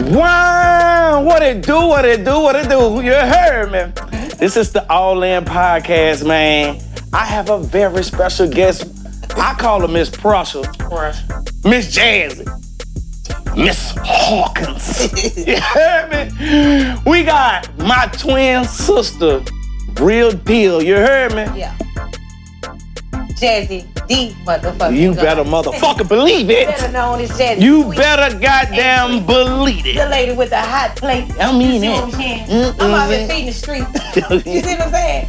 Wow, what it do? You heard me. This is the All In Podcast, man. I have a very special guest. I call her Miss Prussia. Miss Jazzy. Miss Hawkins. You heard me? We got my twin sister, real deal. You heard me? Yeah. Jazzy D motherfucker. You better motherfucking believe it. Better known as Jazzy You Sweetz. better goddamn believe it. The lady with the hot plate. I mean you see it. what I'm saying? I'm out here feeding the streets. You see what I'm saying?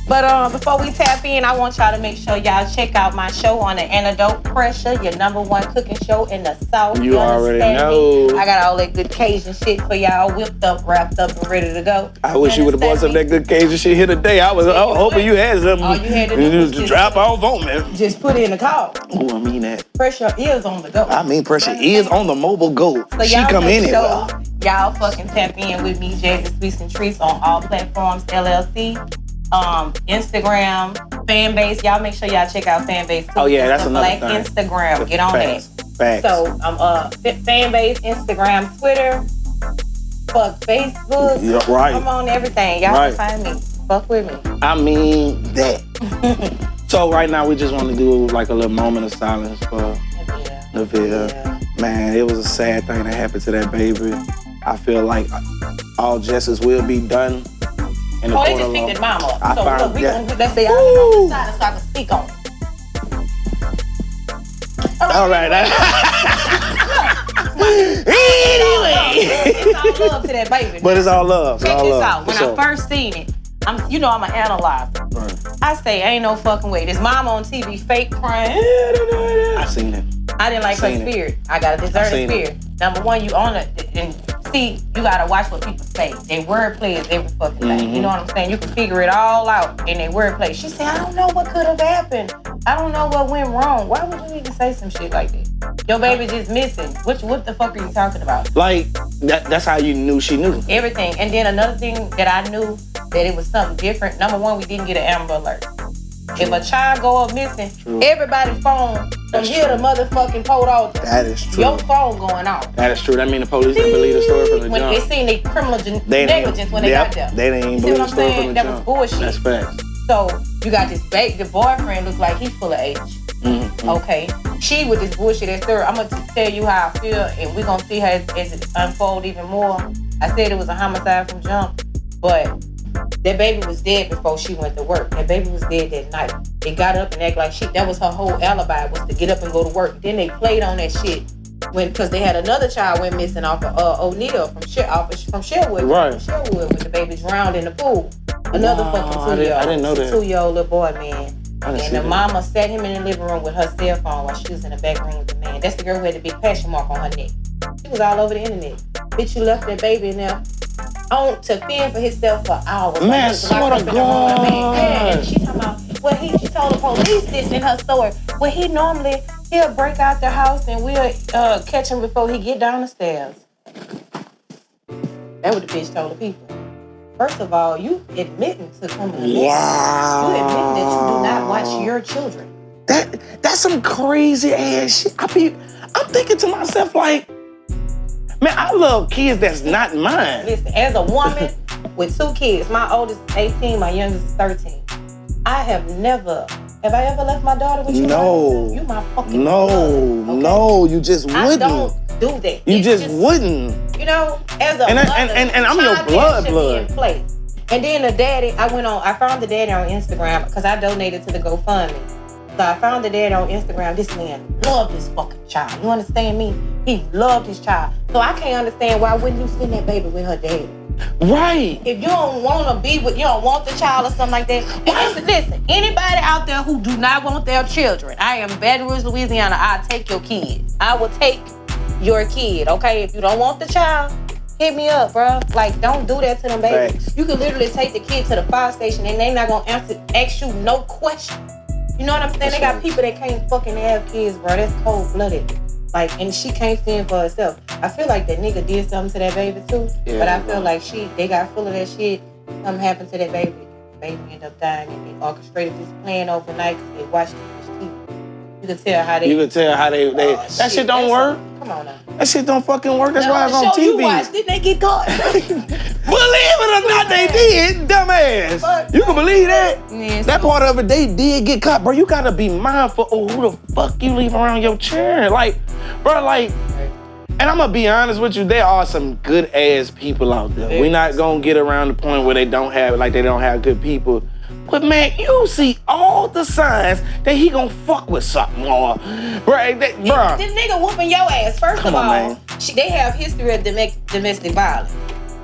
But before we tap in, I want y'all to make sure y'all check out my show on the Antidote Pressure, your #1 cooking show in the South. You already know. I got all that good Cajun shit for y'all whipped up, wrapped up, and ready to go. I wish you would have bought some of that good Cajun shit here today. I was hoping you had something. All you had to do was just drop off on me. Just put it in the call. Oh, I mean that. Pressure is on the go. I mean Pressure is on the mobile go. So she come anywhere. Y'all fucking tap in with me, Jazzyz Sweetz and Treats on all platforms, LLC. Instagram, Fanbase. Y'all make sure y'all check out Fanbase too. Oh yeah, that's another Black thing. Instagram. Get on Facts. that. Facts. So Fanbase, Instagram, Twitter, fuck Facebook. Yeah, right. I'm on everything. Y'all can find me. Fuck with me. I mean that. So right now we just want to do like a little moment of silence for Naveal. Yeah. Man, it was a sad thing that happened to that baby. I feel like all justice will be done. They just picked his mom up. So look, let's say I'll on the side so I can speak on it. All right. Anyway. It's all love to that baby. But it's all love. Check this out. When I first seen it, I'm an analyzer. Right. I say, ain't no fucking way. This mom on TV fake crying. I seen it. I didn't like her spirit. I got a deserted spirit. Number one, you own it. And see, you gotta watch what people say. They wordplay is every fucking thing. You know what I'm saying? You can figure it all out in their wordplay. She said, I don't know what could have happened. I don't know what went wrong. Why would you even say some shit like that? Your baby just missing. What the fuck are you talking about? Like, that's how you knew she knew. Everything. And then another thing that I knew that it was something different. Number one, we didn't get an Amber Alert. If a child go up missing, everybody's phone from here to motherfucking Port Altar. That is true. Your phone going off. That is true. That mean the police didn't believe the story from the when jump. They seen their criminal negligence when they got there. They didn't even believe the story from the that jump. was bullshit. That's facts. So you got this the boyfriend look like he's full of age. Mm-hmm. Okay. She with this bullshit at third. I'm gonna tell you how I feel, and we're gonna see how as it unfold even more. I said it was a homicide from jump, but that baby was dead before she went to work. That baby was dead that night. They got up and act like that was her whole alibi, was to get up and go to work. Then they played on that shit because they had another child went missing off of O'Neal from Sherwood. Right. From Sherwood when the baby drowned in the pool. Another fucking 2-year-old. I didn't know that. 2-year-old little boy, man. And the mama sat him in the living room with her cell phone while she was in the back room with the man. That's the girl who had the big passion mark on her neck. She was all over the internet. Bitch, you left that baby in there on to fend for himself for hours. Man, swear to God. And she talking about, she told the police this in her story. Well, he'll break out the house and we'll catch him before he get down the stairs. That's what the bitch told the people. First of all, you admitting to criminal negligence. Wow. You admitting that you do not watch your children. That's some crazy ass shit. I'm thinking to myself like, man, I love kids that's not mine. Listen, as a woman with 2 kids, my oldest is 18, my youngest is 13. Have I ever left my daughter with you? No. You my fucking blood, okay? No, you just wouldn't. I don't do that. You just wouldn't. You know, as a and mother, and I'm your blood. In place. And then the daddy, I found the daddy on Instagram because I donated to the GoFundMe. So I found the daddy on Instagram. This man loved his fucking child. You understand me? He loved his child. So I can't understand why wouldn't you send that baby with her daddy? Right. If you don't want to be with, you don't want the child or something like that. Listen, anybody out there who do not want their children, I am Baton Rouge, Louisiana. I'll take your kid. I will take your kid, okay? If you don't want the child, hit me up, bro. Like, don't do that to them babies. Facts. You can literally take the kid to the fire station and they not gonna ask you no question. You know what I'm saying? They got people that can't fucking have kids, bro. That's cold-blooded. Like, and she can't fend for herself. I feel like that nigga did something to that baby too. Yeah, but I feel like they got full of that shit. Something happened to that baby. The baby ended up dying and they orchestrated this plan overnight because they watched it on TV. You could tell how they. That shit don't work. Come on now. That shit don't fucking work. That's why it's on show TV. You watched, didn't they get caught? Believe it or not, they did, dumbass. You can believe that? Yeah, that part of it, they did get caught. Bro, you gotta be mindful of who the fuck you leave around your chair. Like, bro, like, and I'm gonna be honest with you, there are some good ass people out there. We're not gonna get around the point where they don't have good people. But man, you see all the signs that he gonna fuck with something, or right? This nigga whooping your ass. First Come of on, all, man. They have history of domestic violence.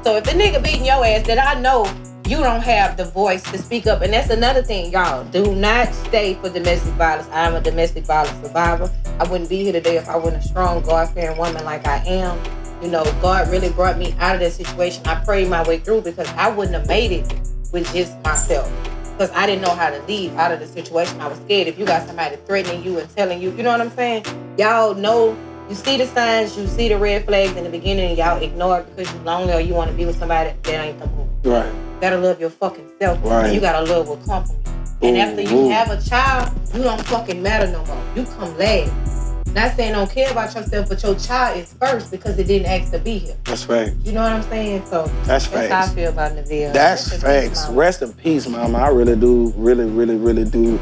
So if the nigga beating your ass, then I know you don't have the voice to speak up. And that's another thing, y'all. Do not stay for domestic violence. I am a domestic violence survivor. I wouldn't be here today if I wasn't a strong, God-fearing woman like I am. You know, God really brought me out of that situation. I prayed my way through because I wouldn't have made it with just myself. Because I didn't know how to leave out of the situation. I was scared if you got somebody threatening you and telling you, you know what I'm saying? Y'all know, you see the signs, you see the red flags in the beginning, and y'all ignore it because you're lonely or you want to be with somebody that ain't the move. Right. You gotta love your fucking self. Right. You gotta love what comes from you. And after you have a child, you don't fucking matter no more. You come last. Not saying don't care about yourself, but your child is first because it didn't ask to be here. That's right. You know what I'm saying? So that's how I feel about Neville. That's facts. Rest in peace, mama. I really do. Really, really, really do.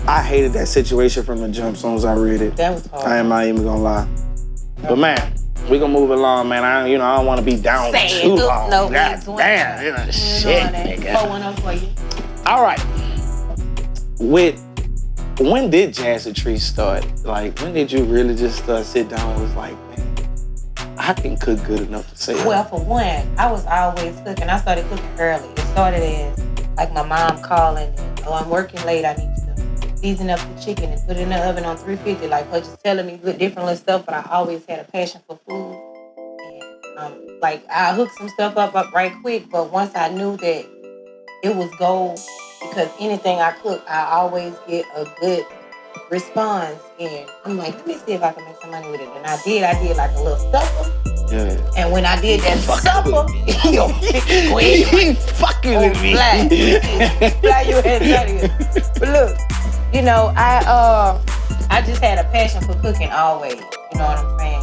I hated that situation from the jump as soon as I read it. That was hard. I am not even gonna lie. But man, we gonna move along, man. I don't want to be down too long. No, God damn, shit, nigga. Pour one up for you. All right. When did Jazzy start? Like, when did you really just sit down and was like, man, I can cook good enough to say Well, for one, I was always cooking. I started cooking early. It started as, like, my mom calling and, I'm working late, I need to season up the chicken and put it in the oven on 350. Like, her just telling me different little stuff, but I always had a passion for food. And, like, I hooked some stuff up right quick, but once I knew that it was gold, because anything I cook, I always get a good response. And I'm like, let me see if I can make some money with it. And I did like a little supper. Yeah. And when I did that supper, he fucking with me. Fly you ahead. But look, you know, I just had a passion for cooking always. You know what I'm saying?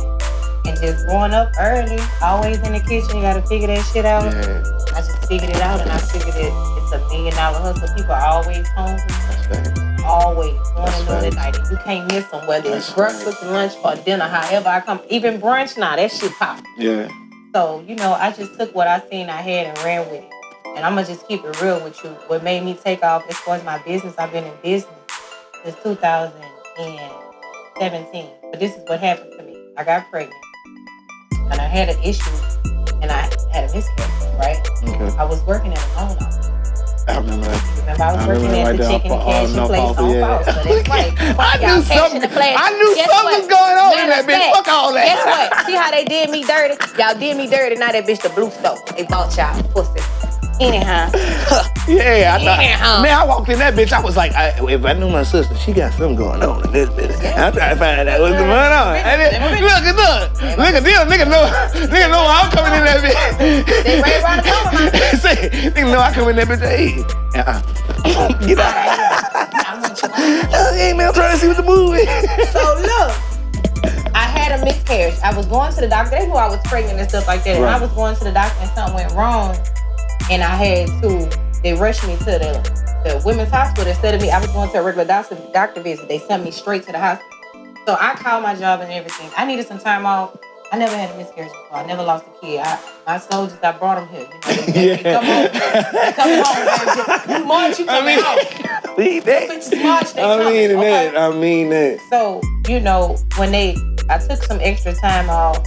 And just growing up early, always in the kitchen, you gotta figure that shit out. Yeah. I just figured it out, and I figured it's $1 million hustle. People are always hungry. Always. Morning, noon, and night. You can't miss them, whether it's breakfast, lunch, or dinner, however I come. Even brunch now, that shit pop. Yeah. So, you know, I just took what I seen I had and ran with it. And I'm gonna just keep it real with you. What made me take off as far as my business, I've been in business since 2017. But this is what happened to me. I got pregnant. And I had an issue, and I had a miscarriage, right? Okay. I was working in a loan office. I remember that. Remember, I was working at the chicken and cash place on Falls. So that's right. I knew something was going on in that bitch. Fuck all that. Guess what? See how they did me dirty? Y'all did me dirty. Now that bitch the blue stove. They bought y'all pussy. Anyhow. Yeah, I thought. Man, I walked in that bitch. I was like, if I knew my sister, she got something going on in this bitch. I'm trying to find out what's going on. Look at them. Nigga know I'm coming in that bitch. They right around the corner. Say, nigga know I come in that bitch. Hey, get out. Hey man, I'm trying to see what the movie. So look, I had a miscarriage. I was going to the doctor. They knew I was pregnant and stuff like that. Right. And I was going to the doctor and something went wrong. And they rushed me to the women's hospital. Instead of me, I was going to a regular doctor visit. They sent me straight to the hospital. So I called my job and everything. I needed some time off. I never had a miscarriage before. I never lost a kid. My soldiers, I brought them here. You know, they come home. They come home, baby. You March, you coming home. Bitches March, they coming. I mean that. So, you know, when I took some extra time off,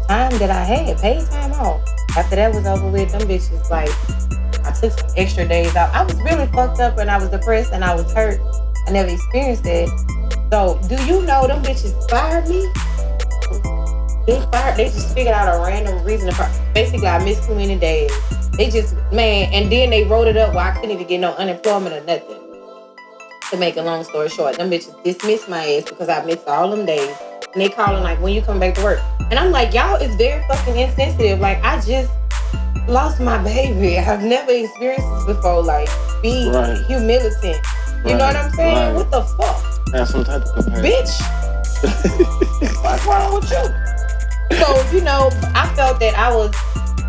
time that I had, paid time off. After that was over with, them bitches, like, I took some extra days out. I was really fucked up and I was depressed and I was hurt. I never experienced that. So, do you know them bitches fired me? They just figured out a random reason to fire. Basically, I missed too many days. They just, man, and then they wrote it up where I couldn't even get no unemployment or nothing. To make a long story short, them bitches dismissed my ass because I missed all them days. And they calling like, when you come back to work? And I'm like, y'all is very fucking insensitive. Like, I just lost my baby. I've never experienced this before. Like, be humilitant. You know what I'm saying? Right. What the fuck? Have some type of comparison. Bitch. What's wrong with you? So, you know, I felt that I was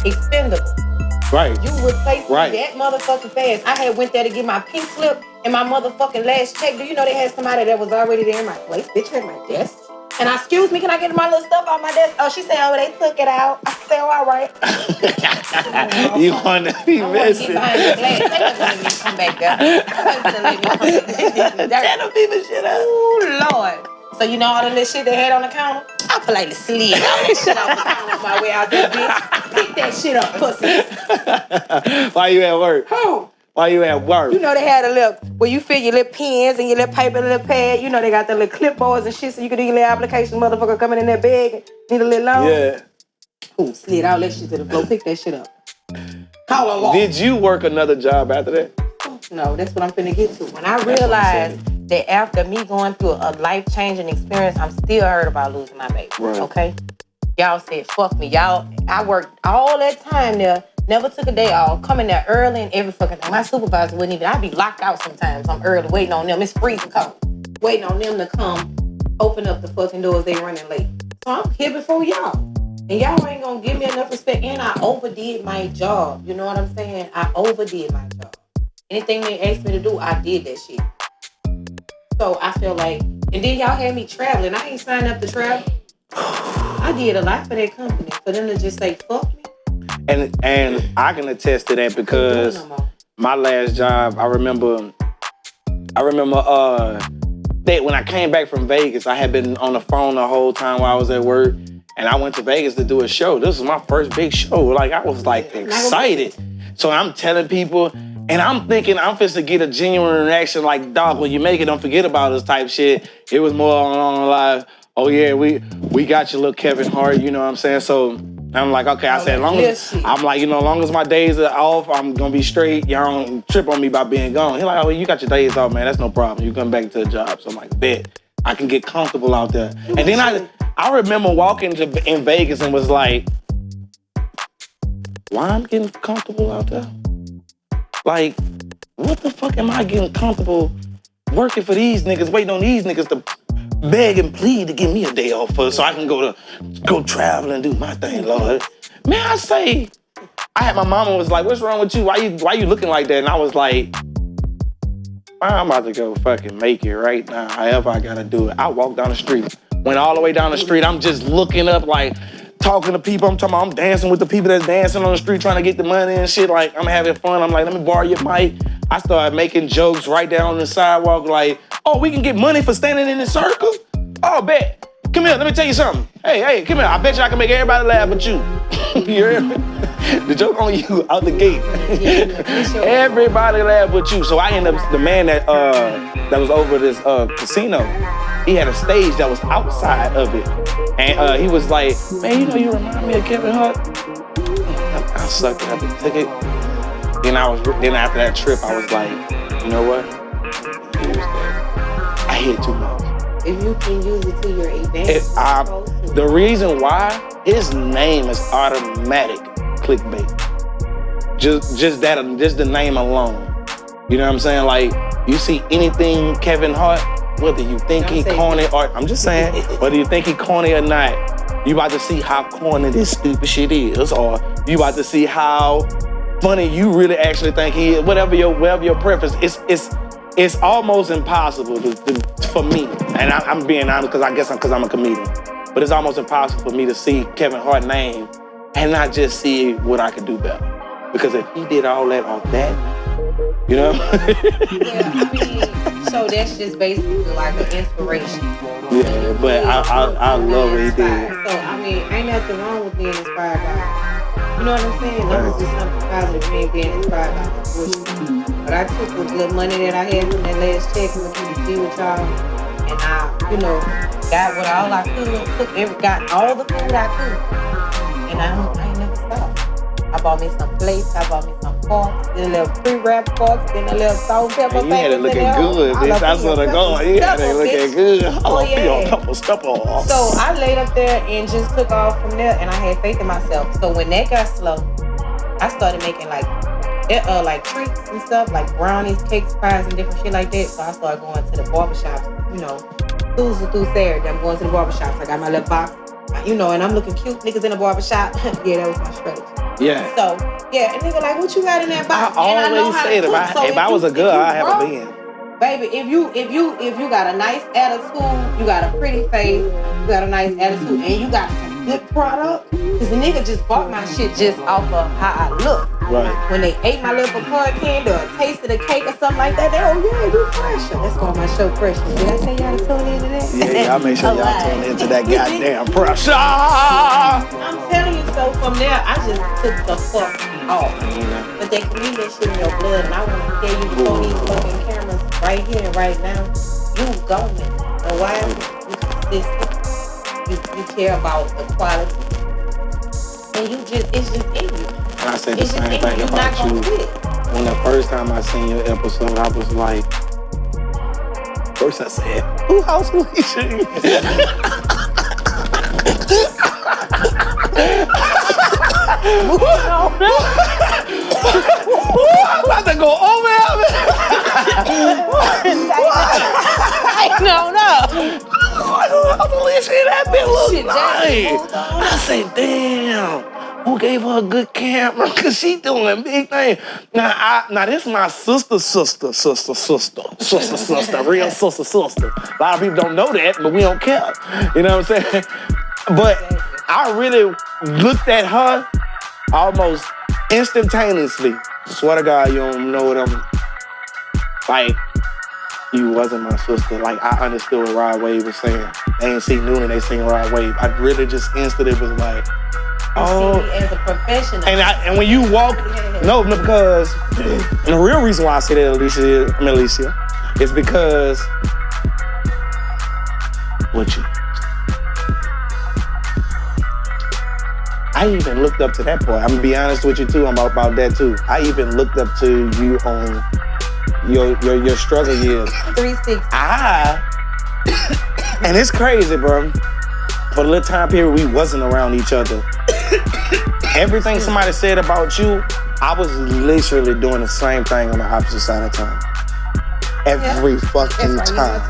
expendable. Right. You replaced right. me that motherfucking fast. I had went there to get my pink slip and my motherfucking last check. Do you know they had somebody that was already there in my place? Bitch, at my desk. And I, excuse me, can I get my little stuff off my desk? Oh, she said, oh, they took it out. I said, oh, all right. You want to be messy. I want to get behind the glass. They don't let me come back there. Tell them people shit up. Oh, Lord. So you know all the little shit they had on the counter? I politely slid all that shit off the counter on my way out there, bitch. Pick that shit up, pussy. Why you at work? Who? Why you at work? You know they had a little, where you fill your little pens and your little paper and little pad. You know they got the little clipboards and shit so you can do your little application. Motherfucker coming in there big, need a little loan. Yeah. Ooh, slid all that shit to the floor. Pick that shit up. Call along. Did you work another job after that? No, that's what I'm finna get to. When I realized that after me going through a life-changing experience, I'm still hurt about losing my baby. Right. Okay? Y'all said, fuck me. Y'all, I worked all that time there, never took a day off, coming there early and every fucking thing. My supervisor wouldn't even, I'd be locked out sometimes. I'm early, waiting on them. It's freezing cold. Waiting on them to come, open up the fucking doors. They running late. So I'm here before y'all. And y'all ain't gonna give me enough respect. And I overdid my job. You know what I'm saying? I overdid my job. Anything they asked me to do, I did that shit. So I feel like, and then y'all had me traveling. I ain't signed up to travel. I did a lot for that company. For them to just say, fuck me. And I can attest to that because my last job, I remember that when I came back from Vegas, I had been on the phone the whole time while I was at work. And I went to Vegas to do a show. This was my first big show. Like, I was like excited. So I'm telling people, and I'm thinking I'm supposed to get a genuine reaction like, dog, when you make it, don't forget about us type shit. It was more along the lines, oh yeah, we got you, little Kevin Hart, you know what I'm saying? So I'm like, okay, I said, as long as my days are off, I'm gonna be straight. Y'all don't trip on me by being gone. He's like, oh, you got your days off, man, that's no problem. You come back to the job. So I'm like, bet, I can get comfortable out there. And then I remember walking in Vegas and was like, why I'm getting comfortable out there? Like, what the fuck am I getting comfortable working for these niggas, waiting on these niggas to beg and plead to give me a day off so I can go travel and do my thing, Lord. Man, I say, I had my mama was like, what's wrong with you? Why you looking like that? And I was like, I'm about to go fucking make it right now, however I gotta do it. I walked down the street, went all the way down the street. I'm just looking up, like, talking to people. I'm dancing with the people that's dancing on the street, trying to get the money and shit. Like, I'm having fun. I'm like, let me borrow your mic. I started making jokes right down on the sidewalk, like, oh, we can get money for standing in the circle? Oh, bet. Come here, let me tell you something. Hey, come here. I bet you I can make everybody laugh but you. You hear me? The joke on you out the gate. Everybody laugh but you. So I ended up, the man that was over this casino, he had a stage that was outside of it. And he was like, man, you know you remind me of Kevin Hart. I sucked at the ticket. Then after that trip, I was like, you know what? Here's that. I hit too much. If you can use it to your advantage. The reason why, his name is automatic clickbait. Just the name alone. You know what I'm saying? Like, you see anything Kevin Hart, whether you think he corny or, I'm just saying, whether you think he corny or not, you about to see how corny this stupid shit is, or you about to see how funny you really actually think he is, whatever your preference. It's almost impossible for me, and I'm being honest because I'm a comedian, but it's almost impossible for me to see Kevin Hart's name and not just see what I could do better. Because if he did all that off that, you know? Yeah, I mean, so that's just basically like an inspiration. Yeah, but I love what he did. So, I mean, ain't nothing wrong with being inspired by, you know what I'm saying? As long as it's something positive, me being inspired by it. But I took the good money that I had from that last check and to be with y'all, and I, you know, got what all I could, got all the food I could, and I ain't never stopped. I bought me some plates, I bought me some forks, then a little pre-wrapped forks, then a little salt and pepper. You had it looking good, bitch. That's what I'm going. You had it looking good. Oh, yeah. Couple stuff off. So I laid up there and just took off from there, and I had faith in myself. So when that got slow, I started making like treats and stuff, like brownies, cakes, pies, and different shit like that. So I started going to the barbershops, you know, Tuesday through Saturday, I'm going to the barbershops. I got my little box, and I'm looking cute. Niggas in the barbershop. Yeah, that was my strategy. Yeah. So, yeah, and nigga like, what you got in that box? I always say that if I was a girl, I'd have a bin. Baby, if you got a nice attitude, you got a pretty face, you got a nice attitude, and you got some good product, because the nigga just bought my shit just off of how I look. Right. When they ate my little pecan candy or tasted a cake or something like that, they you pressure. Let's go on my show, Pressure. Did I tell y'all to tune into that? Yeah, y'all make sure y'all tune into that goddamn Pressure. I'm telling you, so from there, I just took the fuck off. But they can leave that shit in your blood, and I want to tell you before these fucking cameras right here and right now, you going. And why? You consistent. You care about the quality. And it's just in you. And I said the same thing about you. When the first time I seen your episode, I was like, first I said, who house Alicia? I'm about to go over I don't know. How Alicia that bitch look like? I say, damn, who gave her a good camera? Cause she doing big thing. Now this is my sister, real sister. A lot of people don't know that, but we don't care. You know what I'm saying? But I really looked at her almost instantaneously. Swear to God, you don't know what I'm like. You wasn't my sister. Like, I understood what Rod Wave was saying. They ain't seen Noonan, they seen Rod Wave. I really just instantly was like, oh. See me as a professional. And when you walk, no, because the real reason why I say that, Alicia, is because what you. I even looked up to that point. I'm gonna be honest with you too. I'm about that too. I even looked up to you on your struggle years. 360. And it's crazy, bro. For the little time period we wasn't around each other, everything somebody said about you, I was literally doing the same thing on the opposite side of town. Every fucking time.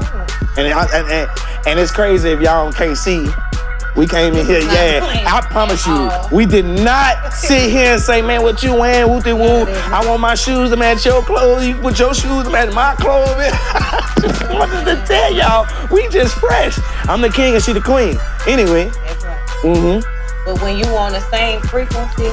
And it's crazy if y'all can't see. We came in here, I promise you, we did not sit here and say, man, what you wearing, woo-de-woo, I want my shoes to match your clothes, you put your shoes to match my clothes. I just wanted to tell y'all, we just fresh. I'm the king and she the queen. Anyway. That's right. But when you on the same frequency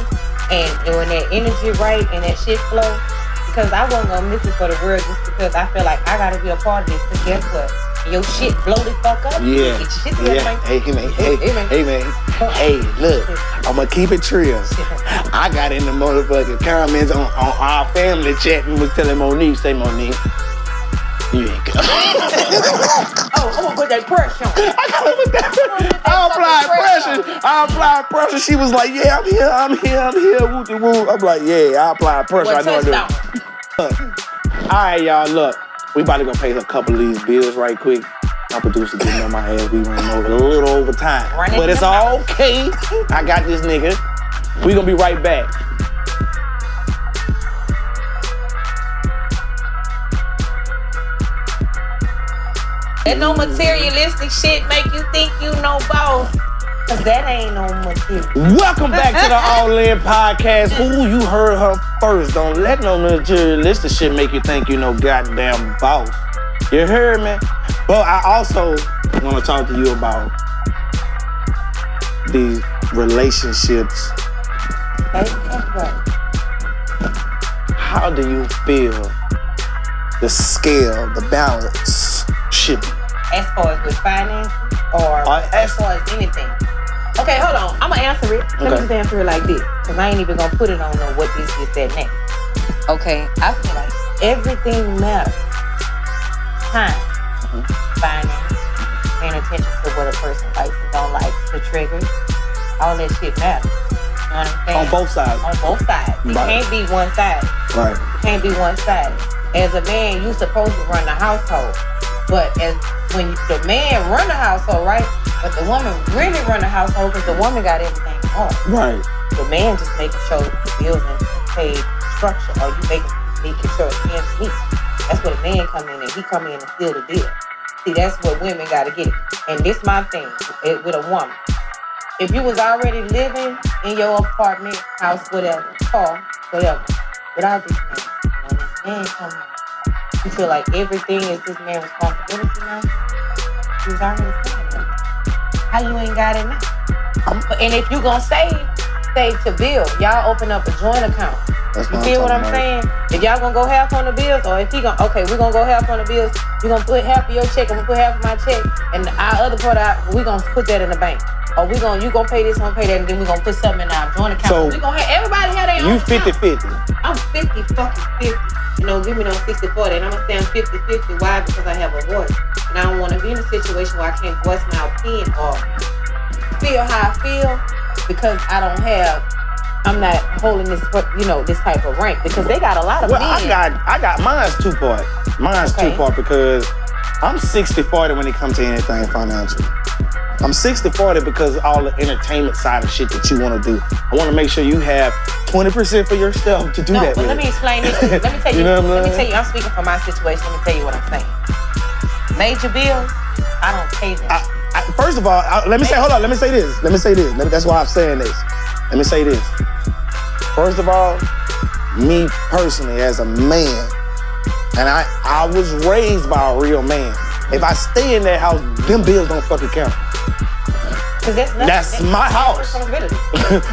and when that energy right and that shit flow, because I wasn't gonna miss it for the world just because I feel like I gotta be a part of this, because guess what? Your shit blow the fuck up. Yeah. Get your shit together, man. Hey, man. Hey, look, I'm gonna keep it trill. I got in the motherfucking comments on our family chat and was telling Monique, say, Monique, you ain't good. I'm gonna put that pressure on. I gotta put that. I applied pressure. She was like, yeah, I'm here, woo-de-woo. I'm like, yeah, I applied pressure. I know I do. All right, y'all, look. We about to go pay a couple of these bills right quick. My producer getting on my ass. We running over a little over time. But it's all okay. I got this nigga. We gonna be right back. That no materialistic shit make you think you know boss. Cause that ain't no material. Welcome back to the All In Podcast. Ooh, you heard her first. Don't let no materialistic shit make you think you know goddamn boss. You heard me? But I also want to talk to you about these relationships. How do you feel the scale, the balance should be? As far as with finance or as far as anything? Okay, hold on. I'm gonna answer it. Let me just answer it like this, because I ain't even gonna put it on what this is, that, next. Okay, I feel like everything matters. Time, finance, paying attention to what a person likes and don't like, the triggers, all that shit matters. You know what I'm saying? On both sides. On both sides. It can't be one side. Right. It can't be one side. As a man, you supposed to run the household. But when the man run the household, right? But the woman really run the household because the woman got everything on. Right. The man just making sure the bills and paid structure, or you making sure it's hands meet. That's where the man come in and he come in and seal the deal. See, that's what women gotta get. And this my thing with a woman. If you was already living in your apartment, house, whatever, car, whatever, without this man, when this man come out, you feel like everything is this man's responsibility now? He was already saying that. How you ain't got it now? And if you gonna save to build. Y'all open up a joint account. You feel what I'm saying? If y'all gonna go half on the bills, or if he gonna, okay, we're gonna go half on the bills, you gonna put half of your check, I'm gonna put half of my check, and our other part out, we gonna put that in the bank. Or you gonna pay this, I'm gonna pay that, and then we gonna put something in our joint account. So we gonna have, everybody have their own. You 50-50. I'm 50-50. You know, give me no 60-40, and I'm gonna say I'm 50-50. Why? Because I have a voice. And I don't wanna be in a situation where I can't voice my opinion or feel how I feel because I'm not holding this, this type of rank because they got a lot of men. I got mine's two-part. Two-part because I'm 60-40 when it comes to anything financial. I'm 60-40 because all the entertainment side of shit that you want to do. I want to make sure you have 20% for yourself to do that. But let me explain this. Let me tell you. I'm speaking from my situation. Let me tell you what I'm saying. Major bills, I don't pay them. First of all, let me say this. That's why I'm saying this. Let me say this. First of all, me personally as a man, and I was raised by a real man. If I stay in that house, them bills don't fucking count. That's my house.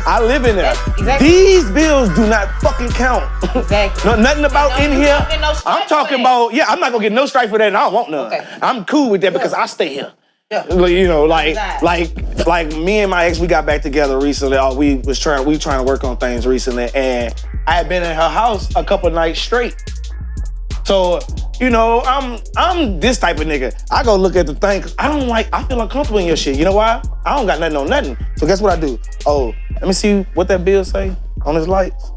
I live in there. Exactly. These bills do not fucking count. Exactly. Nothing about in here. I'm talking about, I'm not gonna get no strike for that, and I don't want none. Okay. I'm cool with that because I stay here. Yeah. You know, like me and my ex, we got back together recently. We trying to work on things recently, and I had been in her house a couple nights straight. So, I'm this type of nigga. I go look at the thing, cause I feel uncomfortable in your shit. You know why? I don't got nothing on nothing. So guess what I do? Oh, let me see what that bill say on his lights.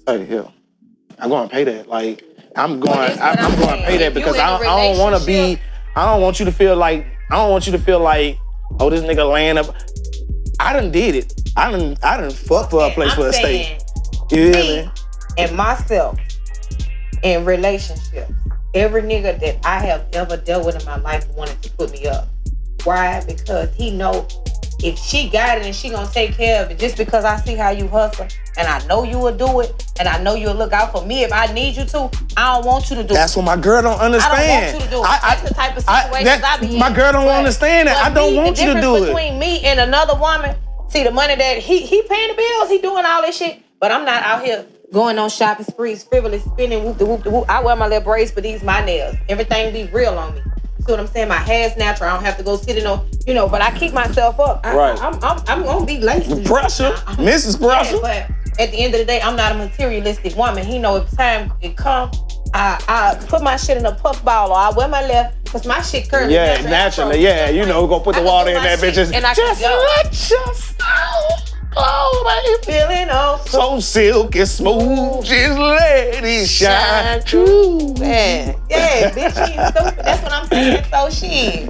Say, yeah, I'm gonna pay that. Like, I'm going to pay that because I don't want to be. I don't want you to feel like, oh, this nigga laying up. I done did it. I done fucked for a place for a stay. You hear me? And myself in relationships, every nigga that I have ever dealt with in my life wanted to put me up. Why? Because he know if she got it and she gonna take care of it, just because I see how you hustle and I know you will do it and I know you'll look out for me if I need you to, I don't want you to do it. That's what my girl don't understand. I don't want you to do it. That's the type of situations I be in. My girl don't understand that. I don't want you to do it. The difference between me and another woman, see the money that he paying the bills, he doing all this shit, but I'm not out here going on shopping sprees, frivolous, spinning, whoop-de-whoop-de-whoop. I wear my little braids, but these my nails. Everything be real on me. See what I'm saying? My hair's natural. I don't have to go sitting on, but I keep myself up. I'm gonna be lazy. Pressure, Mrs. Pressure. Yeah, but at the end of the day, I'm not a materialistic woman. He know if time it come, I put my shit in a puff ball or I wear my left, cause my shit curly. Yeah, naturally. Yeah, go put the water in that bitch. And I just let yourself glow, baby. Feeling so silky smooth, just let it shine true. Man, yeah, bitch, she stupid. That's what I'm saying. So shit.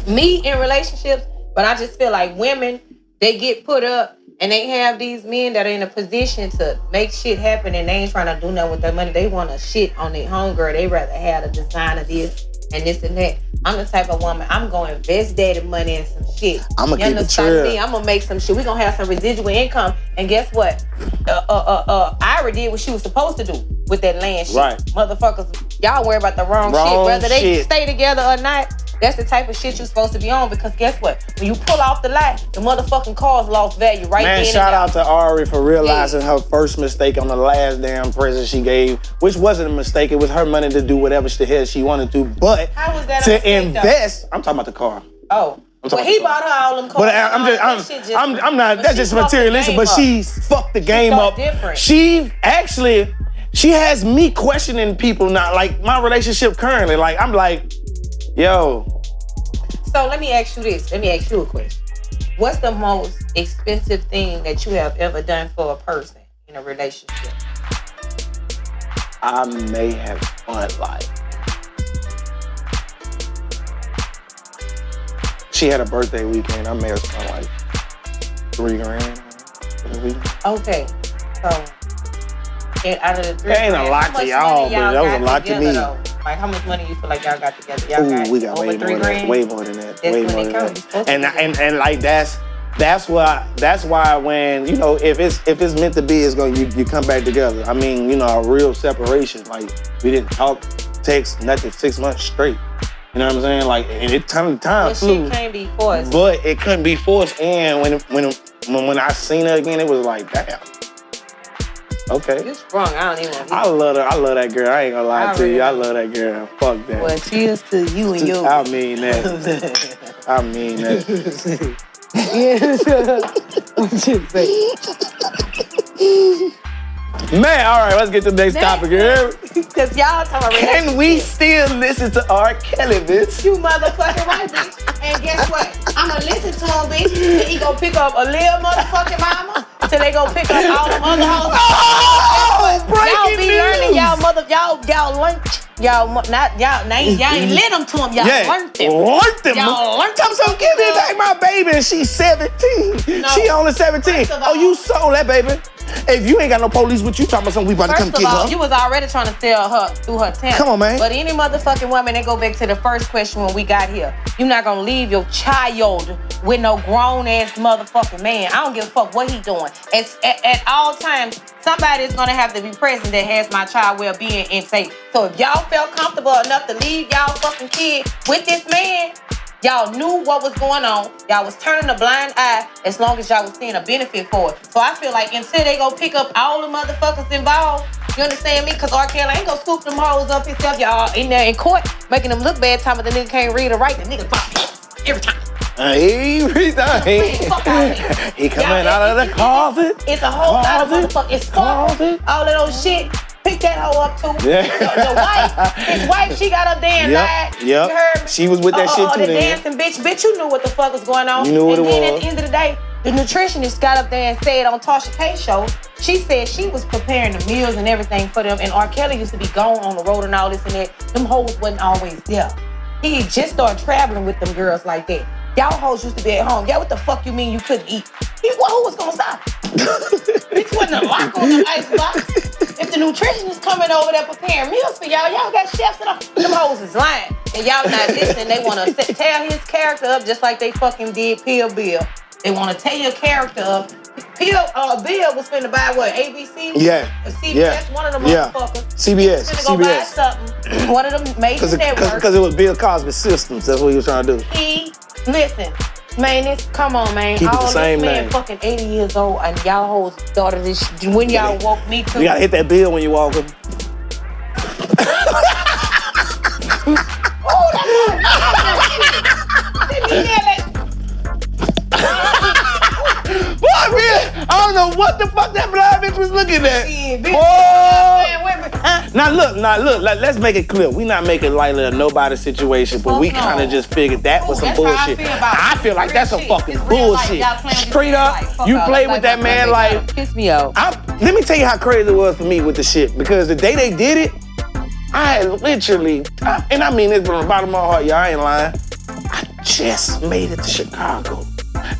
Me in relationships, but I just feel like women, they get put up and they have these men that are in a position to make shit happen and they ain't trying to do nothing with their money. They want to shit on their homegirl. They rather have a design of this and this and that. I'm the type of woman, I'm going to invest daddy money in some shit. I'm going to keep it real. I'm going to make some shit. We're going to have some residual income. And guess what? Ira did what she was supposed to do with that land shit. Right. Motherfuckers, y'all worry about the wrong shit. Whether they stay together or not, that's the type of shit you're supposed to be on because guess what? When you pull off the lot, the motherfucking car's lost value right then and there. Man, shout out to Ari for realizing her first mistake on the last damn present she gave, which wasn't a mistake. It was her money to do whatever the hell she wanted to. But how was that to invest, I'm talking about the car. Oh. Well, he bought her all them cars. But I'm not, that's just materialistic, but she fucked the game up. Different. She has me questioning people now, like my relationship currently. Like, I'm like, yo. So let me ask you this. Let me ask you a question. What's the most expensive thing that you have ever done for a person in a relationship? I may have fun like. She had a birthday weekend. I may have spent like $3,000 for the weekend. Okay. So, and out of the $3,000, that ain't a lot to y'all, but that was a lot to me. Like, how much money you feel like y'all got together? Y'all got we got over way $3 more grand? way more than that. That's way when more they than come. that. And like that's why when, you know, if it's meant to be, it's gonna you come back together. I mean, you know, a real separation. Like, we didn't talk, text, nothing 6 months straight. You know what I'm saying? Like, and it time flew. Shit can't be forced. But it couldn't be forced. And when I seen her again, it was like, damn. Okay. You sprung. I don't even want to. I love her. I love that girl. I ain't gonna lie to you. I love that girl. Fuck that. Well, cheers to you and yours. I mean that. I mean that. What you say? Man, all right, let's get to the next topic here. Because y'all talking about Can we still listen to R. Kelly, bitch? You motherfucking right, bitch. And guess what? I'm going to listen to him, bitch, till he go pick up a little motherfucking mama, till they go pick up all them other hoes. Oh, breaking y'all be news. learning, y'all learn. Y'all ain't lent them to him. Y'all learned them. Learned them. Y'all learned them. So give me back my baby, and she's 17. No. She only 17. Oh, you sold that baby. If you ain't got no police with you, talking about something, we about to come First get of all, her. you was already trying to sell her through her tent. Come on, man. But any motherfucking woman, they go back to the first question when we got here. You're not gonna leave your child with no grown-ass motherfucking man. I don't give a fuck what he doing. At all times, somebody is gonna have to be present that has my child well-being and safe. So if y'all felt comfortable enough to leave y'all fucking kid with this man, y'all knew what was going on. Y'all was turning a blind eye as long as y'all was seeing a benefit for it. So I feel like until they go pick up all the motherfuckers involved, you understand me? Because R. Kelly ain't gonna scoop them hoes up himself. Y'all in there in court making them look bad time, but the nigga can't read or write. The nigga fuck every time. He coming out of the closet. It's a whole lot of motherfuckers. It's closet. All of those shit. Pick that hoe up too. Yeah. The wife, his wife, she got up there and lied. Yep. You heard me? She was with that shit too. The then. dancing bitch, you knew what the fuck was going on. You knew what it was. And then at the end of the day, the nutritionist got up there and said on Tasha K's show, she said she was preparing the meals and everything for them. And R. Kelly used to be gone on the road and all this and that. Them hoes wasn't always there. He just started traveling with them girls like that. Y'all hoes used to be at home. Yeah, what the fuck you mean you couldn't eat? Who was gonna stop? Bitch wasn't a lock on the icebox. If the nutritionist coming over there preparing meals for y'all got chefs and all. Them hoes is lying. And y'all not listening. They want to tear his character up just like they fucking did Bill. They want to tear your character up. Bill was finna buy what? ABC? Yeah. CBS, one of them motherfuckers. CBS. Finna go buy something. One of them major networks. Because it was Bill Cosby Systems. That's what he was trying to do. Listen, man, come on, man. Keep it the same this man name. fucking 80 years old and y'all hoes started this shit. When y'all woke me to. You gotta hit that bill when you walk him. Oh, that's Boy, man, I don't know what the fuck that blind bitch was looking at. Now look, let's make it clear. We not making light of a nobody situation, but we kind of just figured that was some bullshit. I feel like that's some fucking bullshit. Straight up, you play with that man like. Piss me off. Let me tell you how crazy it was for me with the shit, because the day they did it, I had literally, and I mean this from the bottom of my heart, y'all, I ain't lying. I just made it to Chicago.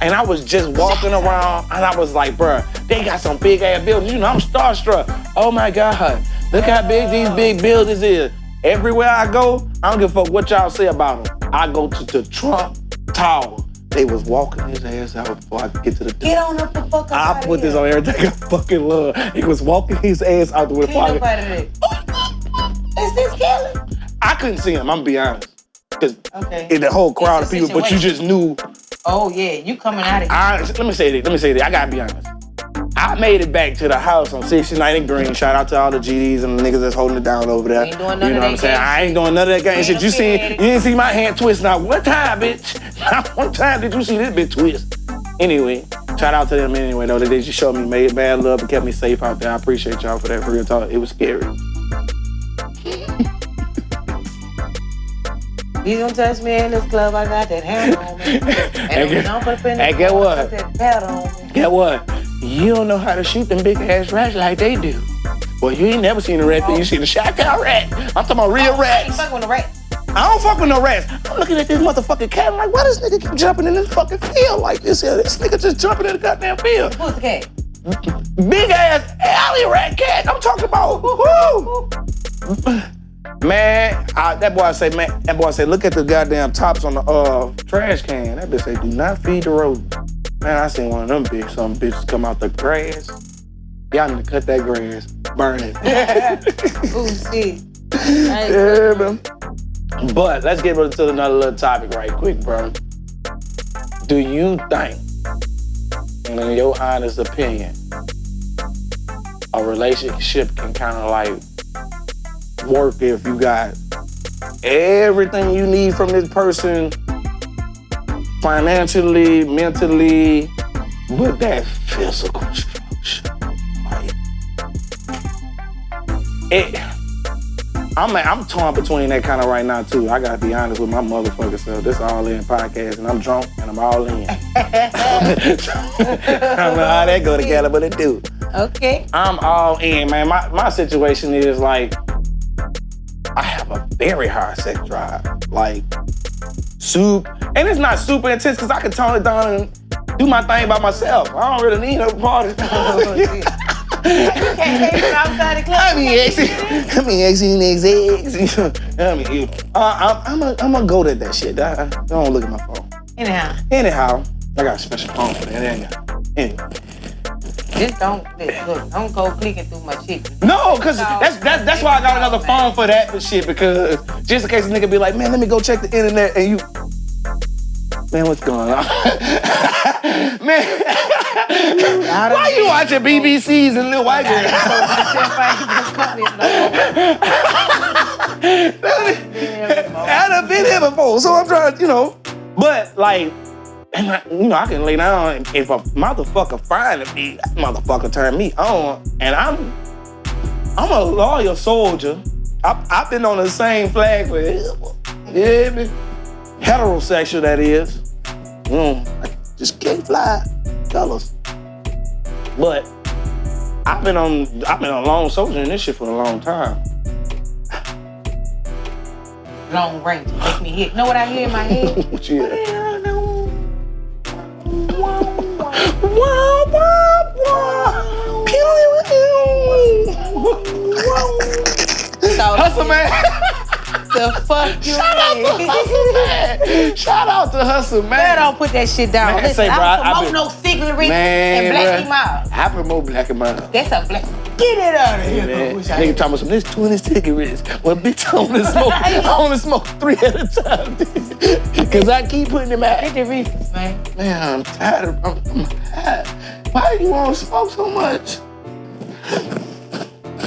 And I was just walking around, and I was like, bruh, they got some big ass buildings. You know, I'm starstruck. Oh my God, look how big these big buildings is. Everywhere I go, I don't give a fuck what y'all say about them. I go to the Trump Tower. They was walking his ass out before I could get to the door. Get on up the fuck out. I put this on everything I fucking love. He was walking his ass out the way. Is this Kelly? I couldn't see him, I'm gonna be honest. Because in the whole crowd of people, but you just knew. Oh yeah, you coming out of here. Let me say this. I gotta be honest. I made it back to the house on 69th and Green. Shout out to all the GDs and the niggas that's holding it down over there. You ain't doing none you know of what I'm saying? I ain't doing none of that gang shit. You didn't see my hand twist. Not one time, bitch. Not one time did you see this bitch twist. Anyway, shout out to them anyway, though. They just showed me mad love and kept me safe out there. I appreciate y'all for that, for real talk. It was scary. You don't touch me in this club, I got that hand on me. And get what? That pad on me. Get what? You don't know how to shoot them big ass rats like they do. Well, you ain't never seen a rat, you seen a shotgun rat. I'm talking about real rats. You fucking with a rat? I don't fuck with no rats. I'm looking at this motherfucking cat. I'm like, why this nigga keep jumping in this fucking field like this here? This nigga just jumping in the goddamn field. Who's the cat? Big ass alley rat cat. I'm talking about, Man, that boy say, look at the goddamn tops on the trash can. That bitch say, do not feed the roaches. Man, I seen one of them some bitches come out the grass. Y'all need to cut that grass, burn it. Ooh, shit. Yeah, man. But let's get into another little topic right quick, bro. Do you think, in your honest opinion, a relationship can kind of like work if you got everything you need from this person financially, mentally, but that physical structure? Like, I'm torn between that kind of right now too. I gotta be honest with my motherfucking self. This all in podcast and I'm drunk and I'm all in. I don't know how that go together, but it do. Okay. I'm all in, man. My situation is like, I have a very high sex drive. Like, and it's not super intense because I can tone it down and do my thing by myself. I don't really need no party. Outside the club. I'm gonna go to that shit. Don't look at my phone. Anyhow, I got a special phone for that. Anyway. Just don't go clicking through my shit. No, cause that's why I got another phone for that shit, because just in case a nigga be like, man, let me go check the internet, and you, man, what's going on? Man, why you watching BBCs and little white girls? I done been here before, so I'm trying to, but like, and I can lay down, if a motherfucker finding me, that motherfucker turn me on, and I'm a loyal soldier. I've been on the same flag for, yeah, man. Heterosexual, that is. I just can't fly colors. But I've been on a lone soldier in this shit for a long time. Long range, make me hit. Know what I hear in my head? What you hear? Hustle man. The fuck you Shout out to Hustle man. Man, don't put that shit down. Man, Listen, say, I bro, don't promote no cigarettes and Black Miles. I promote Black Miles. That's a black. Get it out of here, man. Nigga talking about this 20 cigarettes. Well, bitch, I only smoke 3 at a time. Cause I keep putting them out. Get the reefers, man. Man, I'm tired. I'm tired. Why do you want to smoke so much?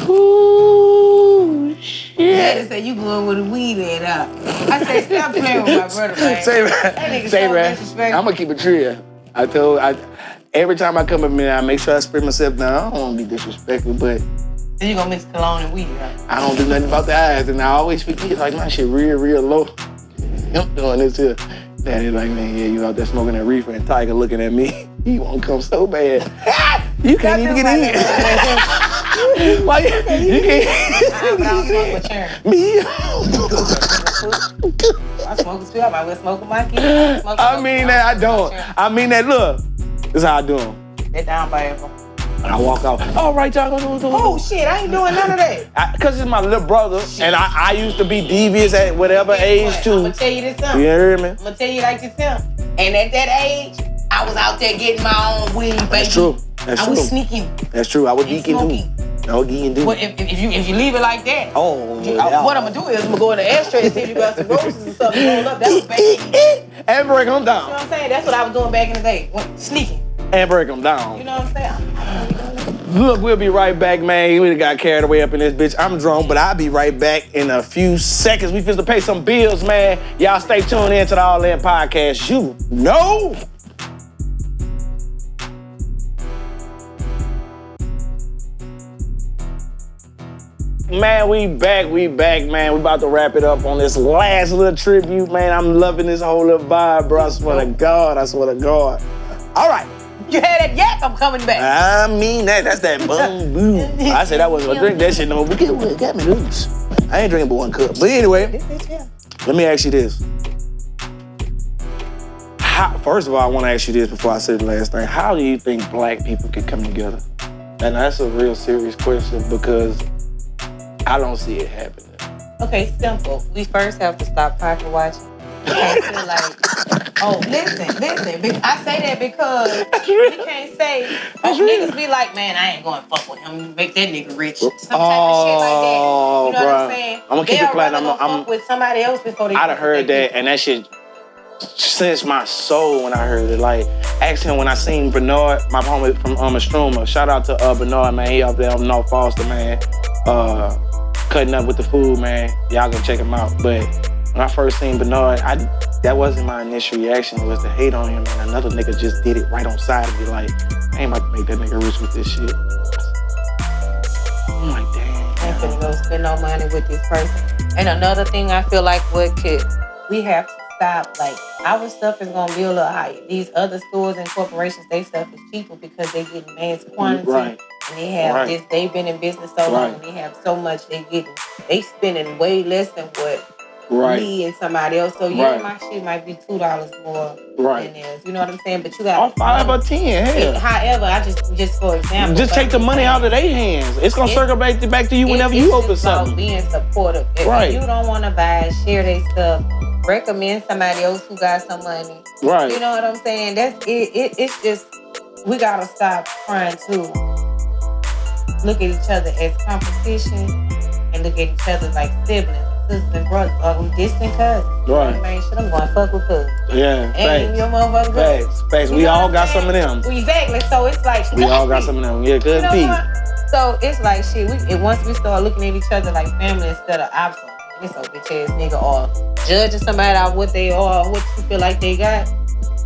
Ooh, shit. Yeah, say you going with a weed head up. I say stop playing with my brother, man. Say, man. I'm gonna keep it real. Every time I come up here, I make sure I spray myself down. I don't want to be disrespectful, but then you gonna mix cologne and weed, huh? I don't do nothing about the eyes, and I always forget, like, my shit real low. I'm doing this here. Daddy like, man, yeah, you out there smoking that reefer, and Tiger looking at me. He won't come so bad. You can't even get in. Why you can't? But I don't smoke with Sharon. Me? I smoke with you. I might well smoke with my kids. I mean that, I don't. I mean that, look. This is how I do them. They're down by everyone. And I walk out, all right, y'all, go. Oh, shit, I ain't doing none of that. Because it's my little brother, and I used to be devious at whatever age, too. I'm going to tell you this something. You hear me? I'm going to tell you like this something. And at that age, I was out there getting my own weed, baby. That's true. I was sneaking. That's true. I was geeking, too. I was geeking, too. But if you leave it like that, what I'm going to do is I'm going to go in the ashtray and see if you got some roses and something rolled up. That was back in the day. And break them down. You know what I'm saying? That's what I was doing back in the day. Sneaking. And break them down. You know what I'm saying? Look, we'll be right back, man. We got carried away up in this bitch. I'm drunk, but I'll be right back in a few seconds. We finna pay some bills, man. Y'all stay tuned in to the All In Podcast. You know. Man, we back, man. We about to wrap it up on this last little tribute, man. I'm loving this whole little vibe, bro. I swear to God. All right. You had that yak, I'm coming back. I mean that. That's that boom boom. I said I wasn't gonna drink that shit no more. It got me loose. I ain't drinking but 1 cup. But anyway, let me ask you this. First of all, I want to ask you this before I say the last thing. How do you think black people can come together? And that's a real serious question because I don't see it happening. Okay, simple. We first have to stop pocket watching. We can't feel like, oh, listen. I say that because we can't say, niggas be like, man, I ain't going to fuck with him. Make that nigga rich. Some type of shit like that. You know what I'm saying? I'm gonna keep it quiet. I'm fuck with somebody else before they. I'd have heard that, and that shit cinched my soul when I heard it. Like, asked him when I seen Bernard, my homie from Struma. Shout out to Bernard, man. He up there on North Foster, man. Cutting up with the food, man. Y'all go check him out. But when I first seen Bernard, that wasn't my initial reaction. It was to hate on him, and another nigga just did it right on side of me. Like, I ain't about to make that nigga rich with this shit. I'm like, damn. I ain't finna go spend no money with this person. And another thing I feel like we have to stop, like, our stuff is gonna be a little higher. These other stores and corporations, they stuff is cheaper because they get mass quantity. Right. And they have this, they've been in business so long, and they have so much they spending way less than what me and somebody else. So my shit might be $2 more than theirs. You know what I'm saying? But you got 5 or 10. Hell. However, I just for example, just take the money out of their hands. It's gonna circle back to you whenever you open something. Being supportive. If you don't want to buy, share their stuff. Recommend somebody else who got some money. Right. You know what I'm saying? That's it. It's just we gotta stop trying to look at each other as competition and look at each other like siblings, sisters and brothers, or distant cousins. Right. Man, shit, I'm going to fuck with cousins. Yeah. And your motherfucking cousins. Facts. We all got some of them. Exactly. So it's like we all got some of them. Yeah, good be. So it's like shit. Once we start looking at each other like family instead of opposite. This old bitch ass nigga, or judging somebody on what they are, what you feel like they got,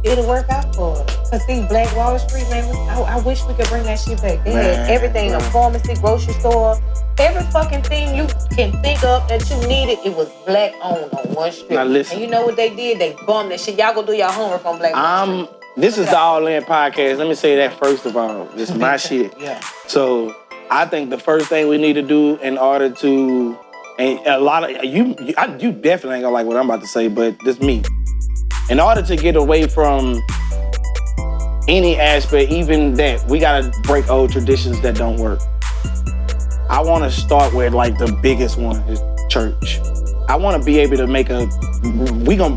it'll work out for us. Cause see, Black Wall Street, man, I wish we could bring that shit back. They had everything, a pharmacy, grocery store, every fucking thing you can think of that you needed, it was black owned on one street. Now listen. And you know what they did? They bummed that shit. Y'all go do your homework on Black Wall Street. This is the All In podcast. Let me say that first of all. This is my shit. Yeah. So I think the first thing we need to do in order to, and a lot of you definitely ain't gonna like what I'm about to say, but this me. In order to get away from any aspect, even that, we gotta break old traditions that don't work. I wanna start with like the biggest one is church. I wanna be able to make if we gonna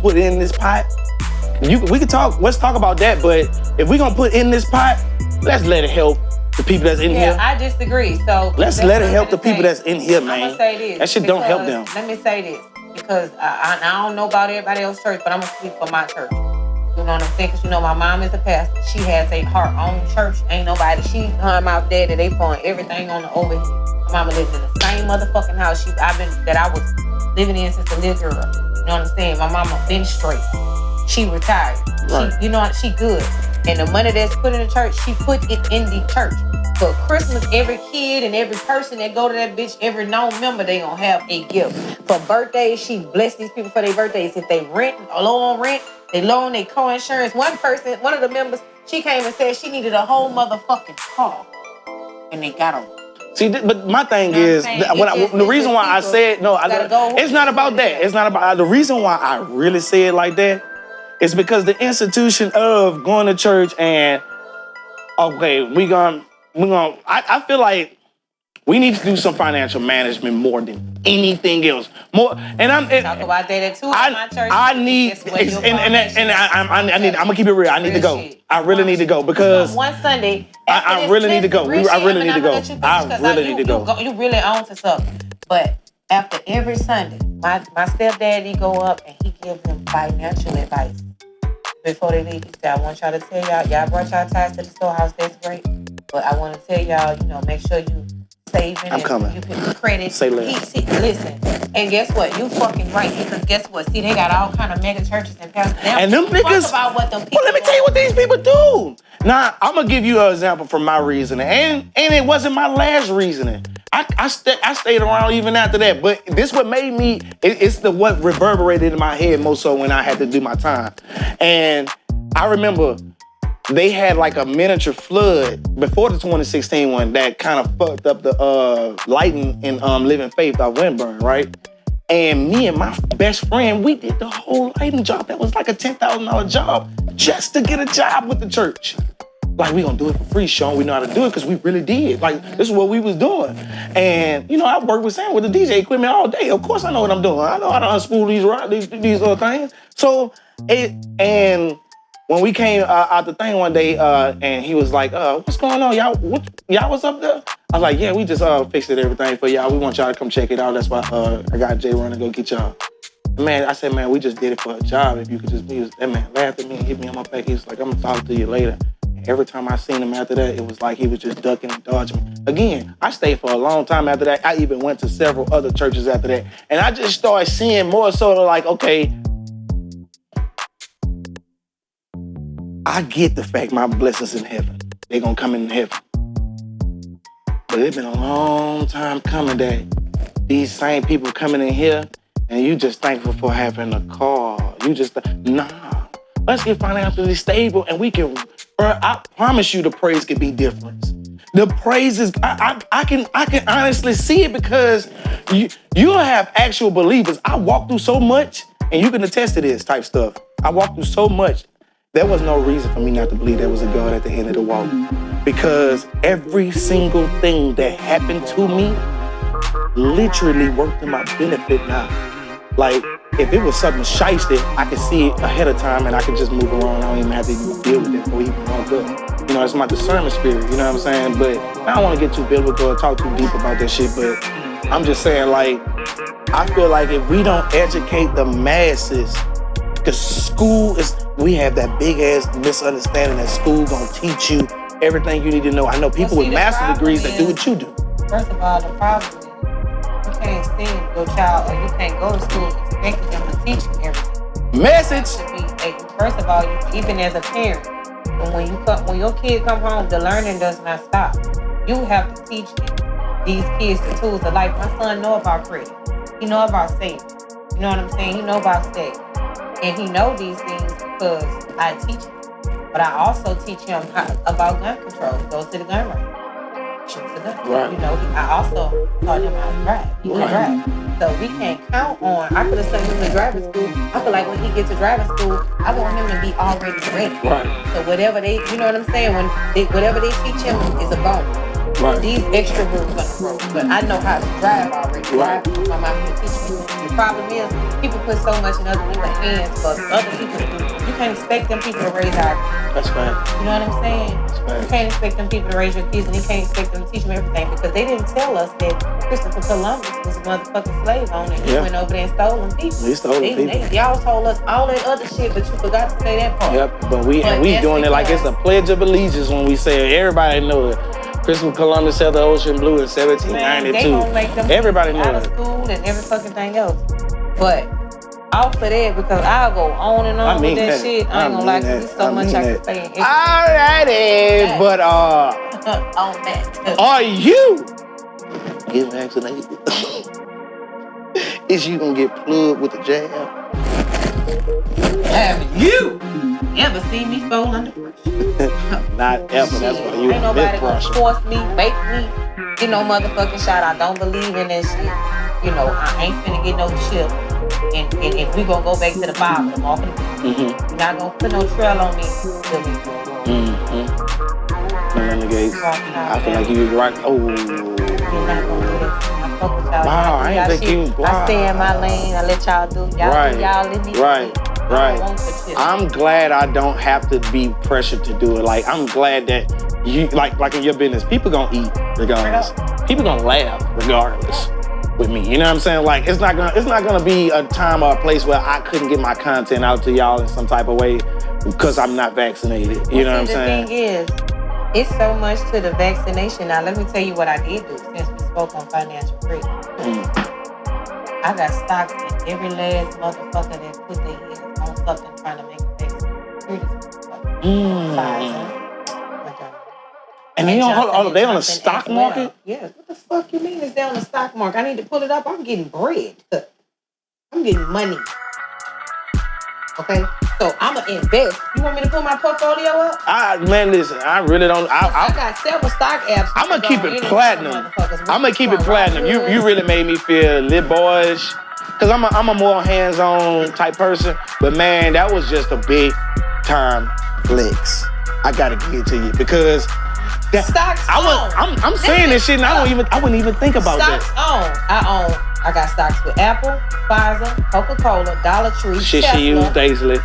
put in this pot, let's talk about that, but if we gonna put in this pot, let's let it help the people that's in here. Yeah, I disagree. So let's let it help the people that's in here, man. I'm gonna say this. That shit don't help them. Let me say this, because I don't know about everybody else's church, but I'm gonna speak for my church. You know what I'm saying? Because you know my mom is a pastor. She has her own church. Ain't nobody. Her and my daddy, they fund everything on the overhead. My mama lives in the same motherfucking house I was living in since a little girl. You know what I'm saying? My mama been straight. She retired. Right. She good. And the money that's put in the church, she put it in the church. For Christmas, every kid and every person that go to that bitch, every known member, they gonna have a gift. For birthdays, she blessed these people for their birthdays. If they low on rent, they low on their co-insurance. One of the members, she came and said she needed a whole motherfucking car. And they got them. See, but my thing is, the reason why I said, it's not about that. It's not about, the reason why I really say it like that is because the institution of going to church and, okay, I feel like we need to do some financial management more than anything else. More, and I'm talk about that too. My church. I'm gonna keep it real. I need to go. I really need to go because one Sunday. I really need to go. I really need to go. I really need to go. You really on to something. But after every Sunday, my stepdaddy go up and he give them financial advice. Before they leave, he said, I want y'all to tell y'all brought y'all ties to the storehouse, that's great. But I want to tell y'all, make sure you saving. I'm coming. You put credit. Say less. Listen, and guess what? You fucking right. Because guess what? See, they got all kind of mega churches and pastors. And them niggas. Talk about what them people let me tell you what these people do. Now, I'm going to give you an example from my reasoning. And it wasn't my last reasoning. I stayed around even after that. But this what made me, it's what reverberated in my head most so when I had to do my time. And I remember they had like a miniature flood before the 2016 one that kind of fucked up the lighting in Living Faith out Windburn, right? And me and my best friend, we did the whole lighting job. That was like a $10,000 job just to get a job with the church. like we gonna do it for free, Sean. We know how to do it because we really did. Like this is what we was doing. And you know, I work with Sam with the DJ equipment all day. Of course I know what I'm doing. I know how to unspool these other things. So and when we came out the thing one day, and he was like, what's going on? Y'all was up there? I was like, yeah, we just fixed it everything for y'all. We want y'all to come check it out. That's why I got Jay running to go get y'all. Man, I said, man, we just did it for a job. If you could just be, that man laughed at me and hit me on my back. He was like, I'm gonna talk to you later. And every time I seen him after that, it was like he was just ducking and dodging me. Again, I stayed for a long time after that. I even went to several other churches after that. And I just started seeing more sort of like, okay, I get the fact my blessings in heaven. They gonna come in heaven. But it's been a long time coming that these same people coming in here and you just thankful for having a car. You just, nah. Let's get financially stable and we can, I promise you the praise could be different. The praise is, I can honestly see it because you'll have actual believers. I walked through so much, and you can attest to this type stuff. I walked through so much. There was no reason for me not to believe there was a God at the end of the walk. Because every single thing that happened to me literally worked to my benefit now. Like, if it was something shiesty, I could see it ahead of time and I could just move around. I don't even have to even deal with it before he even walk up. You know, it's my discernment spirit, you know what I'm saying? But I don't want to get too biblical or talk too deep about that shit, but I'm just saying, like, I feel like if we don't educate the masses, because school is, we have that big ass misunderstanding that school gonna teach you everything you need to know. I know people with master degrees that do what you do. First of all, the problem is you can't send your child or you can't go to school expecting them to teach you everything. Message. First of all, even as a parent, when your kid come home, the learning does not stop. You have to teach these kids the tools of life. My son know about credit. He know about saving. You know what I'm saying? He know about saving. And he know these things because I teach him. But I also teach him about gun control. He goes to the gun range. Shoots the gun. Right. You know, I also taught him how to drive. He can drive. So we can't count on, I could have sent him to driving school. I feel like when he gets to driving school, I want him to be already ready. Right. So whatever they, you know what I'm saying? Whatever they teach him is a bonus. Right. These extra rules on the road. But I know how to drive already. Right. My mom can teach me. The problem is, people put so much in other people's hands for other people to do. You can't expect them people to raise our kids. That's right. You know what I'm saying? Right. You can't expect them people to raise your kids, and you can't expect them to teach them everything because they didn't tell us that Christopher Columbus was a motherfucking slave owner and he went over there and stole them people. He stole them people. Y'all told us all that other shit, but you forgot to say that part. Yep, but we doing it like it's a pledge of allegiance when we say it. Everybody know it. Christopher Columbus sailed the ocean blue in 1792. Man, they gonna make them everybody know out of school and every fucking thing else. But off of that, because I'll go on and on with that shit. I ain't gonna lie, there's so much I can say. Alrighty, but on that. are you getting vaccinated? Is you gonna get plugged with the jab? Have you ever seen me fold under pressure? Not ever. That's why you ain't nobody gonna force me, make me get no motherfucking shot. I don't believe in that shit. You know, I ain't finna get no chip. And if we gonna go back to the Bible, I'm off you're not gonna put no trail on me till we I feel like you right. Oh. You're not gonna do that. I fuck with y'all. Wow, I ain't think you. Wow. I stay in my lane. I let y'all do. Y'all do y'all, let me. Right. I'm glad I don't have to be pressured to do it. Like, I'm glad that you, like in your business, people gonna eat regardless. People gonna laugh regardless with me. You know what I'm saying? Like, it's not gonna be a time or a place where I couldn't get my content out to y'all in some type of way because I'm not vaccinated. You know what I'm saying? The thing is, it's so much to the vaccination. Now, let me tell you what I did do since we spoke on financial freedom. I got stocks in every last motherfucker that put their hands on something trying to make a vaccine. And they on the stock market? Yeah. What the fuck you mean is they on the stock market? I need to pull it up. I'm getting bread. I'm getting money. Okay? So I'm going to invest. You want me to pull my portfolio up? Man, listen, I really don't. I got several stock apps. I'm going to keep it platinum. I'm going to keep it platinum. You really made me feel a little boyish. Because I'm a more hands-on type person. But man, that was just a big time flex. I gotta give it to you because Stocks I'm saying this shit and I wouldn't even think about stocks that. I got stocks with Apple, Pfizer, Coca-Cola, Dollar Tree, Shit Tesla, she used daily.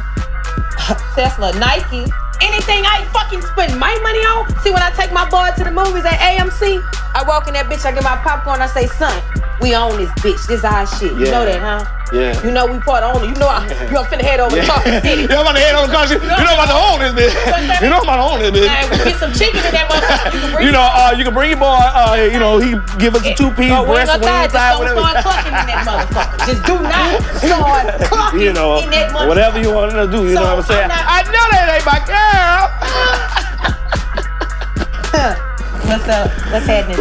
Tesla, Nike. Anything I fucking spend my money on. See, when I take my boy to the movies at AMC, I walk in that bitch, I get my popcorn, I say, son, we own this bitch. This our shit. You know that, huh? Yeah. You know we part owner. You know you finna head over to Carson City. You know I'm about to head over to Carson City. You know I'm about to own this bitch. You know I'm about to own this bitch. Now, we get some chicken in that motherfucker. You can bring your boy, he give us a 2-piece breast wing thigh, whatever. Just don't start clucking in that motherfucker. Just do not start clucking in that motherfucker. Whatever you want to do, you know what I'm saying? I know that ain't my girl. What's up? What's happening?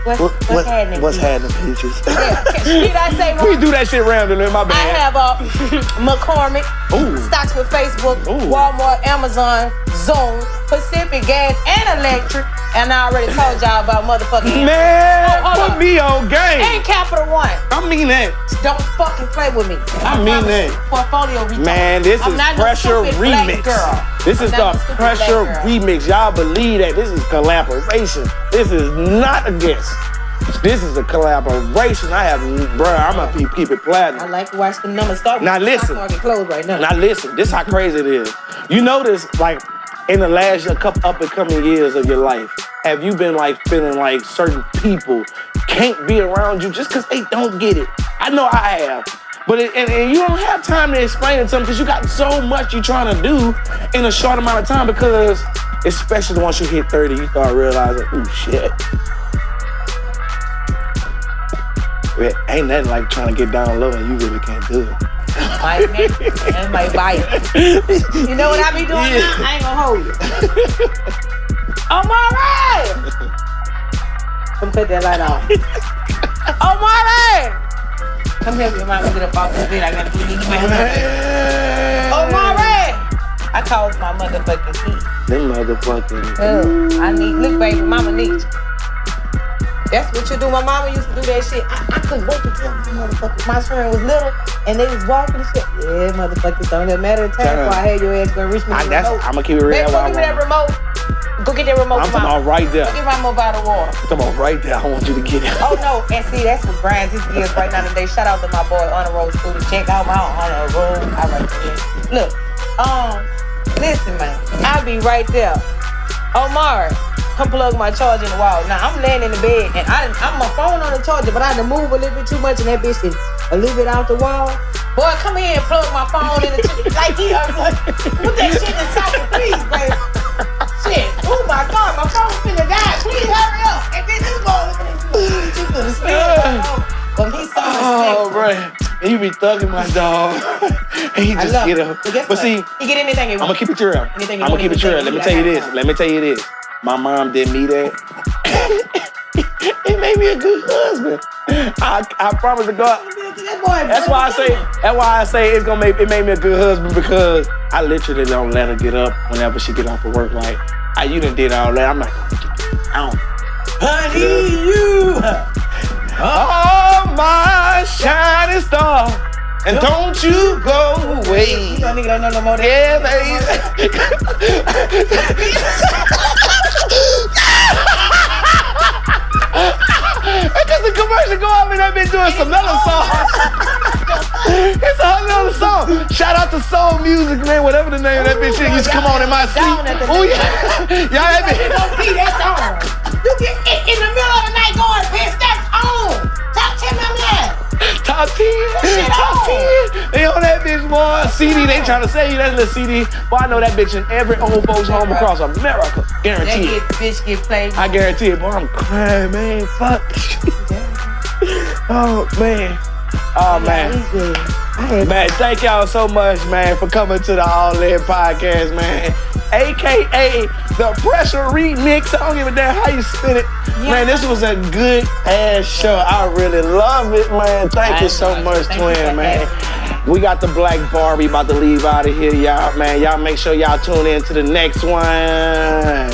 What's happening? What's happening, peaches? Did I say more? We do that shit randomly, my bad. I have McCormick, stocks with Facebook, Walmart, Amazon, Zoom, Pacific Gas, and Electric. And I already told y'all about motherfucking... Man, put me on game. And Capital One. I mean that. Don't fucking play with me. I mean that. Portfolio retard. Man, this is Pressure Remix. This is the Pressure Remix. Y'all believe that. This is collaboration. This is not a guess. This is a collaboration. I'm gonna keep it platinum. I like to watch the numbers start. Now listen. Market closed right now. Now listen. This is how crazy it is. You notice, like, in the last couple up and coming years of your life, have you been like feeling like certain people can't be around you just because they don't get it? I know I have. But and you don't have time to explain it to them because you got so much you're trying to do in a short amount of time because, especially once you hit 30, you start realizing, oh shit. It ain't nothing like trying to get down low and you really can't do it. My neck and my bite. You know what I be doing now? I ain't gonna hold you. Omari! Come cut that light off. Omari! Come help your mama get up off the bed. I gotta put you in my head. Omari! I called my motherfucking feet. Them motherfucking. I need, look, baby, mama needs you. That's what you do. My mama used to do that shit. I couldn't wait to tell my motherfuckers. My friend was little and they was walking and shit. Yeah, motherfuckers, don't it matter of time before I had your ass gonna reach me with the remote. I'm gonna keep it real. Baby, go give me that remote. Go get that remote. I'm talking about right there. Go get my remote bottle of water. I'm talking about right there. I want you to get it. Oh no, and see, that's what grinds his gears right now today. Shout out to my boy Honor Roll Student. Check out my Honor Roll. I right there. Look, listen, man. I'll be right there. Omar, come plug my charger in the wall. Now I'm laying in the bed and I'm my phone on the charger, but I had to move a little bit too much and that bitch is a little bit out the wall. Boy, come here and plug my phone in the like he put that shit in the socket, please, baby. Shit. Oh my God, my phone's finna die. Please hurry up. And then this boy looking at you. You finna spin right over. But he's so right. And you be thugging my dog. And he just get up. But see, he get anything he wants. I'm gonna keep it real. I'm gonna keep it real. Let me tell you this. My mom did me that. It made me a good husband. I promise to God. That's why I say it made me a good husband because I literally don't let her get up whenever she get off of work. Like, you done did all that. I'm not gonna get you. I don't. Honey, you. Oh, my shining star. And don't you go away. You know, nigga don't know no more. Yeah, baby. Because the commercial go off and that bitch doing some other song. It's another song. Shout out to Soul Music, man. Whatever the name of that bitch is, used to come on in my seat. Oh yeah, y'all that bitch. Don't be that song. You get in the middle of the night going, bitch, that's on. Top 10, my man. Top 10. They on that bitch, boy. CD, they trying to sell you that little CD. Boy, I know that bitch in every old folks home across America. Guaranteed. That bitch get played. I guarantee it, boy. I'm crying, man. Fuck. Oh, man. Oh, man. Man, thank y'all so much, man, for coming to the All In Podcast, man. AKA the Pressure Remix. I don't give a damn how you spin it. Yeah. Man, this was a good ass show. I really love it, man. Thank you so much, twin, man. We got the Black Barbie about to leave out of here, y'all, man. Y'all make sure y'all tune in to the next one.